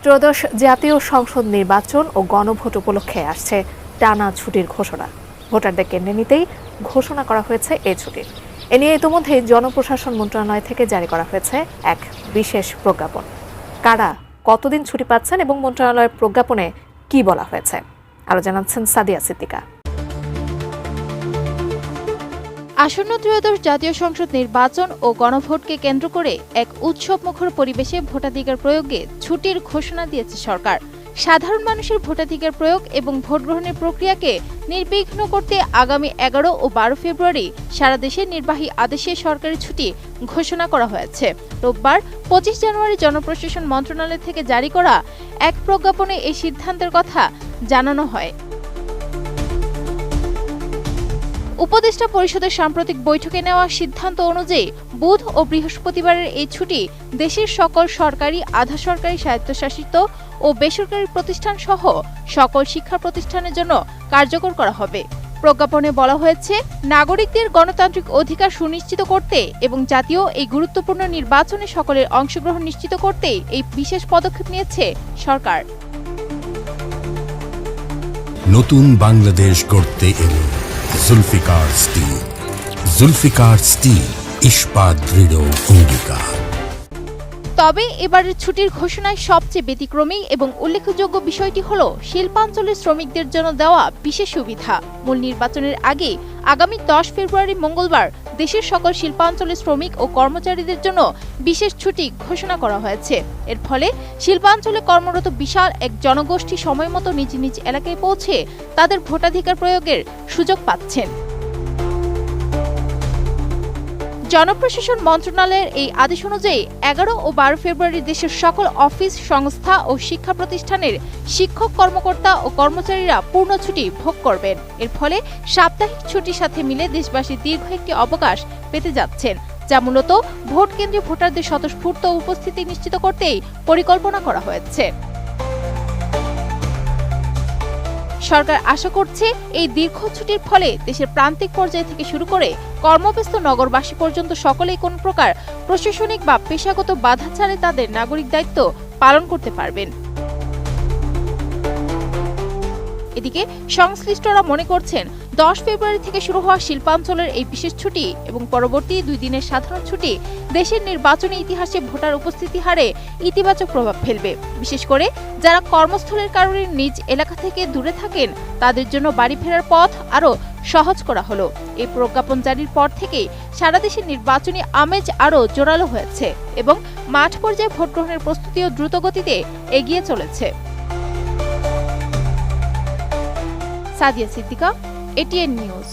ত্রয়োদশ জাতীয় সংসদ নির্বাচন ও গণভোট উপলক্ষে আসছে টানা ছুটির ঘোষণা। ভোটারদের কেন্দ্রে নিতেই ঘোষণা করা হয়েছে এই ছুটি। এ নিয়ে ইতিমধ্যেই জনপ্রশাসন মন্ত্রণালয় থেকে জারি করা হয়েছে এক বিশেষ প্রজ্ঞাপন। কারা কতদিন ছুটি পাচ্ছেন এবং মন্ত্রণালয়ের প্রজ্ঞাপনে কি বলা হয়েছে, আরো জানাচ্ছেন সাদিয়া সিদ্দিকা। আসন্ন ত্রয়োদশ জাতীয় সংসদ নির্বাচন ও গণভোটকে কেন্দ্র করে এক উৎসবমুখর পরিবেশে ভোটাধিকার প্রয়োগে ছুটির ঘোষণা দিয়েছে সরকার। সাধারণ মানুষের ভোটাধিকার প্রয়োগ এবং ভোট গ্রহণের প্রক্রিয়াকে নির্বিঘ্ন করতে আগামী 11 ও 12 ফেব্রুয়ারি সারা দেশে নির্বাহী আদেশে সরকারি ছুটি ঘোষণা করা হয়েছে। রোববার 25 জানুয়ারি জনপ্রশাসন মন্ত্রণালয় থেকে জারি করা এক প্রজ্ঞাপনে এই সিদ্ধান্তের কথা জানানো হয়। উপদেষ্টা পরিষদের সাম্প্রতিক বৈঠকে নেওয়া সিদ্ধান্ত অনুযায়ী বুধ ও বৃহস্পতিবারের এই ছুটি দেশের সকল সরকারি, আধা সরকারি, স্বায়ত্তশাসিত ও বেসরকারি প্রতিষ্ঠান সহ সকল শিক্ষা প্রতিষ্ঠানের জন্য কার্যকর করা হবে। প্রজ্ঞাপনে বলা হয়েছে, নাগরিকদের গণতান্ত্রিক অধিকার সুনিশ্চিত করতে এবং জাতীয় এই গুরুত্বপূর্ণ নির্বাচনে সকলের অংশগ্রহণ নিশ্চিত করতে এই বিশেষ পদক্ষেপ নিয়েছে সরকার। নতুন বাংলাদেশ গড়তে এলো জুলফিকার স্টিল। জুলফিকার স্টিল, ইস্পাত দৃঢ় অঙ্গীকার। তবে এবারের ছুটির ঘোষণায় সবচেয়ে ব্যতিক্রমী এবং উল্লেখযোগ্য বিষয়টি হল শিল্পাঞ্চলের শ্রমিকদের জন্য দেওয়া বিশেষ সুবিধা। মূল নির্বাচনের আগে আগামী 10 ফেব্রুয়ারি মঙ্গলবার দেশের সকল শিল্পাঞ্চলের শ্রমিক ও কর্মচারীদের জন্য বিশেষ ছুটি ঘোষণা করা হয়েছে। এর ফলে শিল্পাঞ্চলে কর্মরত বিশাল এক জনগোষ্ঠী সময়মতো নিজ নিজ এলাকায় পৌঁছে তাদের ভোটাধিকার প্রয়োগের সুযোগ পাচ্ছেন। জনপ্রশাসন মন্ত্রণালয়ের এই আদেশ অনুযায়ী 11 ও 12 ফেব্রুয়ারি দেশের সকল অফিস, সংস্থা ও শিক্ষা প্রতিষ্ঠানের শিক্ষক, কর্মকর্তা ও কর্মচারীরা পূর্ণ ছুটি ভোগ করবেন। এর ফলে সাপ্তাহিক ছুটির সাথে মিলে দেশবাসী দীর্ঘ একটি অবকাশ পেতে যাচ্ছেন, যা মূলত ভোট কেন্দ্রে ভোটারদের স্বতঃস্ফূর্ত উপস্থিতি নিশ্চিত করতেই পরিকল্পনা করা হয়েছে। সরকার আশা করছে এই দীর্ঘ ছুটির ফলে দেশের প্রান্তিক পর্যায় থেকে শুরু করে কর্মব্যস্ত নগরবাসী পর্যন্ত সকলেই কোন প্রকার প্রশাসনিক বা পেশাগত বাধা ছাড়াই তাদের নাগরিক দায়িত্ব পালন করতে পারবেন। এদিকে সংশ্লিষ্টরা মনে করছেন 10 ফেব্রুয়ারি থেকে শুরু হওয়া শিল্পাঞ্চলের এই বিশেষ ছুটি এবং পরবর্তী 2 দিনের সাধারণ ছুটি দেশের নির্বাচনী ইতিহাসে ভোটার উপস্থিতি হারে ইতিবাচক প্রভাব ফেলবে। বিশেষ করে যারা কর্মস্থলের কারণে নিজ এলাকা থেকে দূরে থাকেন তাদের জন্য বাড়ি ফেরার পথ আরও সহজ করা হলো। এই প্রজ্ঞাপন জারির পর থেকেই সারা দেশের নির্বাচনী আমেজ আরও জোরালো হয়েছে এবং মাঠ পর্যায়ে ভোট গ্রহণের প্রস্তুতিও দ্রুত গতিতে এগিয়ে চলেছে। Sadia Siddika, ATN news.